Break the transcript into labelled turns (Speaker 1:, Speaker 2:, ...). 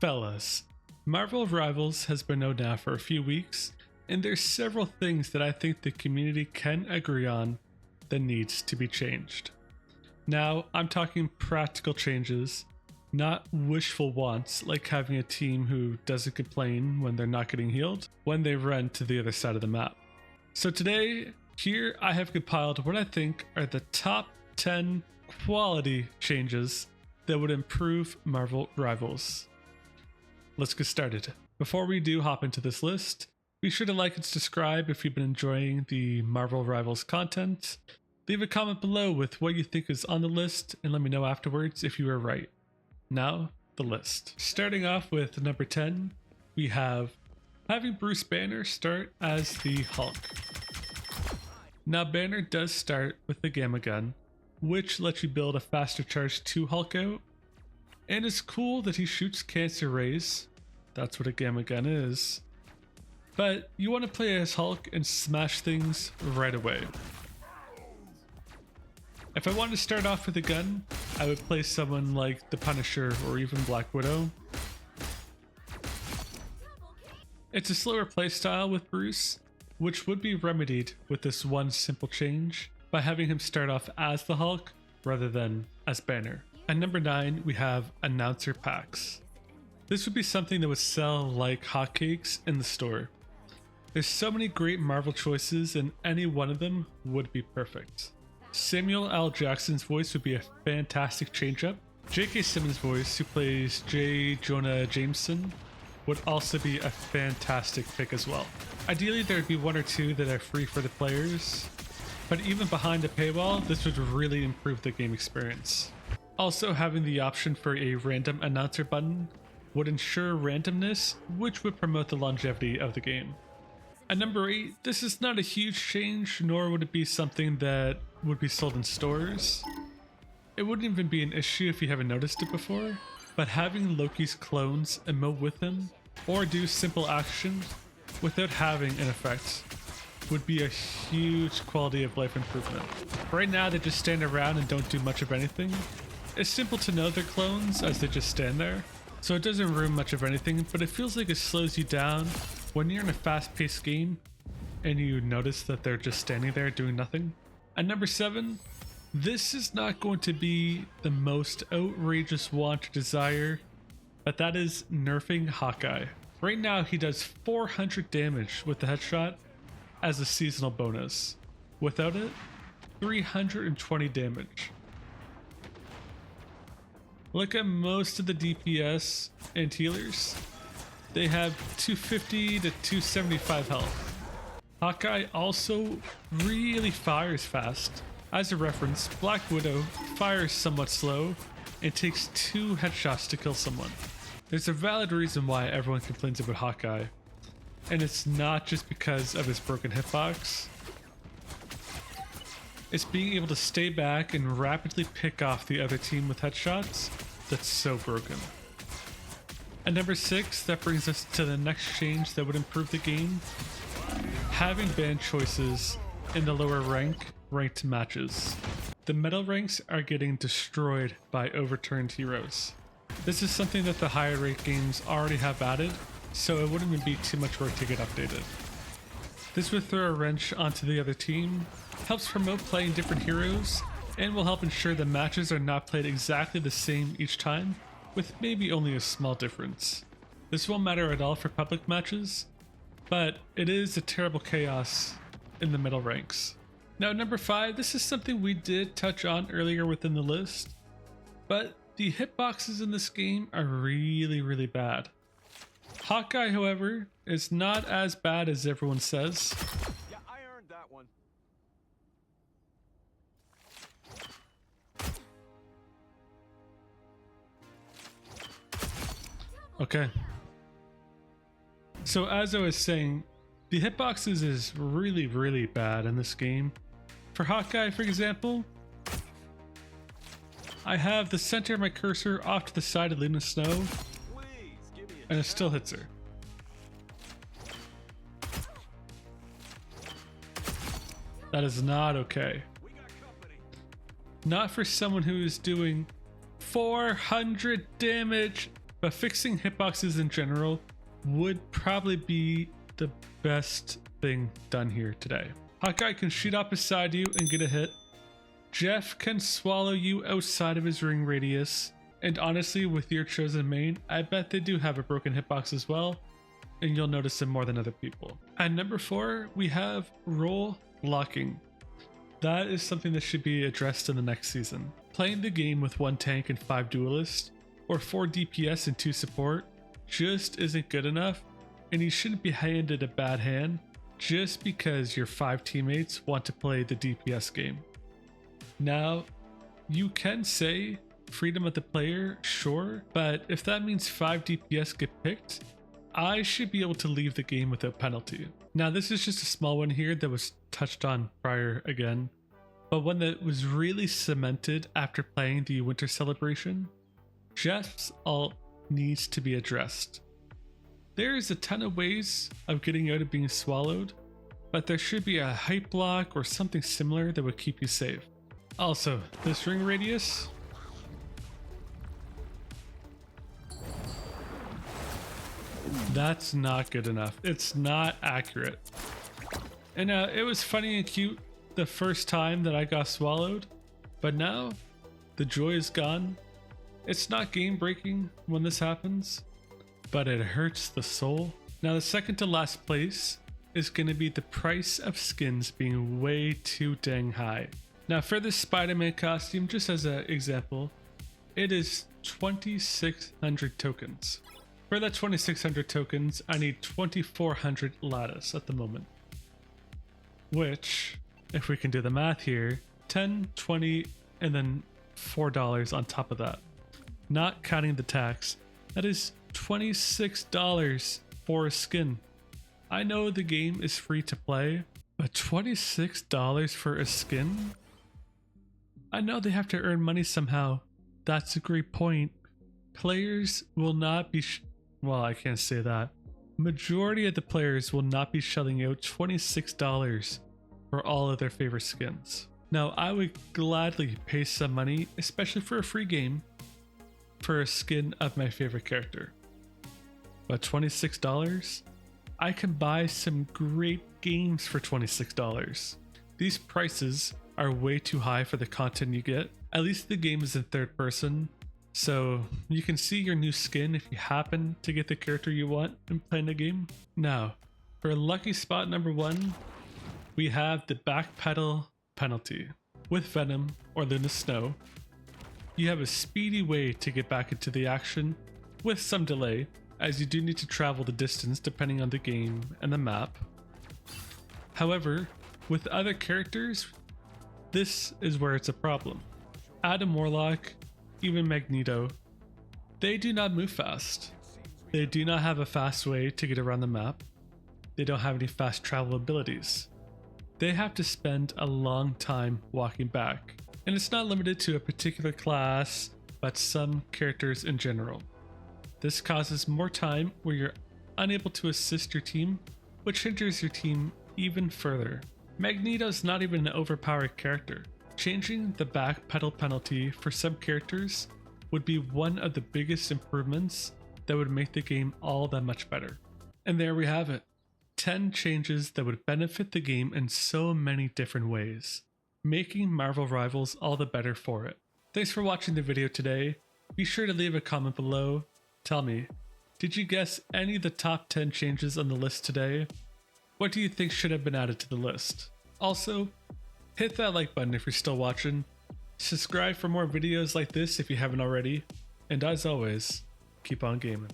Speaker 1: Fellas, Marvel Rivals has been out now for a few weeks, and there's several things that I think the community can agree on that needs to be changed. Now, I'm talking practical changes, not wishful wants like having a team who doesn't complain when they're not getting healed when they run to the other side of the map. So today, here I have compiled what I think are the top 10 quality changes that would improve Marvel Rivals. Let's get started. Before we do hop into this list, be sure to like and subscribe if you've been enjoying the Marvel Rivals content. Leave a comment below with what you think is on the list and let me know afterwards if you were right. Now, the list. Starting off with number 10, we have having Bruce Banner start as the Hulk. Now Banner does start with the Gamma Gun, which lets you build a faster charge to Hulk out. And it's cool that he shoots cancer rays. That's what a Gamma Gun is. But you want to play as Hulk and smash things right away. If I wanted to start off with a gun, I would play someone like the Punisher or even Black Widow. It's a slower playstyle with Bruce, which would be remedied with this one simple change by having him start off as the Hulk rather than as Banner. At number 9, we have announcer packs. This would be something that would sell like hotcakes in the store. There's so many great Marvel choices and any one of them would be perfect. Samuel L. Jackson's voice would be a fantastic change-up. J.K. Simmons' voice, who plays J. Jonah Jameson, would also be a fantastic pick as well. Ideally, there would be one or two that are free for the players, but even behind a paywall, this would really improve the game experience. Also, having the option for a random announcer button would ensure randomness, which would promote the longevity of the game. At number 8, this is not a huge change, nor would it be something that would be sold in stores. It wouldn't even be an issue if you haven't noticed it before, but having Loki's clones emote with him or do simple action without having an effect would be a huge quality of life improvement. Right now they just stand around and don't do much of anything. It's simple to know they're clones as they just stand there, so it doesn't ruin much of anything, but it feels like it slows you down when you're in a fast-paced game and you notice that they're just standing there doing nothing. At number 7, this is not going to be the most outrageous want or desire, but that is nerfing Hawkeye. Right now he does 400 damage with the headshot as a seasonal bonus. Without it, 320 damage. Look at most of the DPS and healers. They have 250 to 275 health. Hawkeye also really fires fast. As a reference, Black Widow fires somewhat slow and takes 2 headshots to kill someone. There's a valid reason why everyone complains about Hawkeye, and it's not just because of his broken hitbox. It's being able to stay back and rapidly pick off the other team with headshots that's so broken. At number 6, that brings us to the next change that would improve the game. Having ban choices in the lower ranked matches. The metal ranks are getting destroyed by overturned heroes. This is something that the higher ranked games already have added, so it wouldn't even be too much work to get updated. This would throw a wrench onto the other team, helps promote playing different heroes, and will help ensure the matches are not played exactly the same each time, with maybe only a small difference. This won't matter at all for public matches, but it is a terrible chaos in the middle ranks. Now number 5, this is something we did touch on earlier within the list, but the hitboxes in this game are really bad. Hawkeye, however, is not as bad as everyone says.
Speaker 2: Yeah, I earned that one.
Speaker 1: Okay. So as I was saying, the hitboxes is really bad in this game. For Hawkeye, for example, I have the center of my cursor off to the side of Luna Snow, and it still hits her. That is not okay. Not for someone who is doing 400 damage but fixing hitboxes in general would probably be the best thing done here today. Hawkeye can shoot up beside you and get a hit. Jeff can swallow you outside of his ring radius. And honestly, with your chosen main, I bet they do have a broken hitbox as well, and you'll notice it more than other people. At number 4, we have role locking. That is something that should be addressed in the next season. Playing the game with 1 tank and 5 duelists, or 4 DPS and 2 support, just isn't good enough, and you shouldn't be handed a bad hand just because your 5 teammates want to play the DPS game. Now, you can say freedom of the player, sure, but if that means 5 DPS get picked, I should be able to leave the game without penalty. Now, this is just a small one here that was touched on prior again, but one that was really cemented after playing the Winter Celebration. Jeff's ult needs to be addressed. There is a ton of ways of getting out of being swallowed, but there should be a hype block or something similar that would keep you safe. Also, this ring radius, that's not good enough. It's not accurate. And it was funny and cute the first time that I got swallowed, but now the joy is gone. It's not game breaking when this happens, but it hurts the soul. Now, the second to last place is going to be the price of skins being way too dang high. Now, for this Spider-Man costume, just as an example, it is 2,600 tokens. For that 2,600 tokens, I need 2,400 lattice at the moment. Which, if we can do the math here, 10, 20, and then $4 on top of that. Not counting the tax, that is $26 for a skin. I know the game is free to play, but $26 for a skin? I know they have to earn money somehow. That's a great point. Players will not be, well, I can't say that. Majority of the players will not be shelling out $26 for all of their favorite skins. Now, I would gladly pay some money, especially for a free game, for a skin of my favorite character. But $26? I can buy some great games for $26. These prices are way too high for the content you get. At least the game is in third person, so you can see your new skin if you happen to get the character you want and play in the game. Now, for lucky spot number 1, we have the Backpedal Penalty. With Venom or Luna Snow, you have a speedy way to get back into the action with some delay, as you do need to travel the distance depending on the game and the map. However, with other characters, this is where it's a problem. Adam Warlock, even Magneto, they do not move fast. They do not have a fast way to get around the map. They don't have any fast travel abilities. They have to spend a long time walking back. And it's not limited to a particular class, but some characters in general. This causes more time where you're unable to assist your team, which hinders your team even further. Magneto's not even an overpowered character. Changing the backpedal penalty for some characters would be one of the biggest improvements that would make the game all that much better. And there we have it. 10 changes that would benefit the game in so many different ways, making Marvel Rivals all the better for it. Thanks for watching the video today. Be sure to leave a comment below. Tell me, did you guess any of the top 10 changes on the list today? What do you think should have been added to the list? Also, hit that like button if you're still watching. Subscribe for more videos like this if you haven't already. And as always, keep on gaming.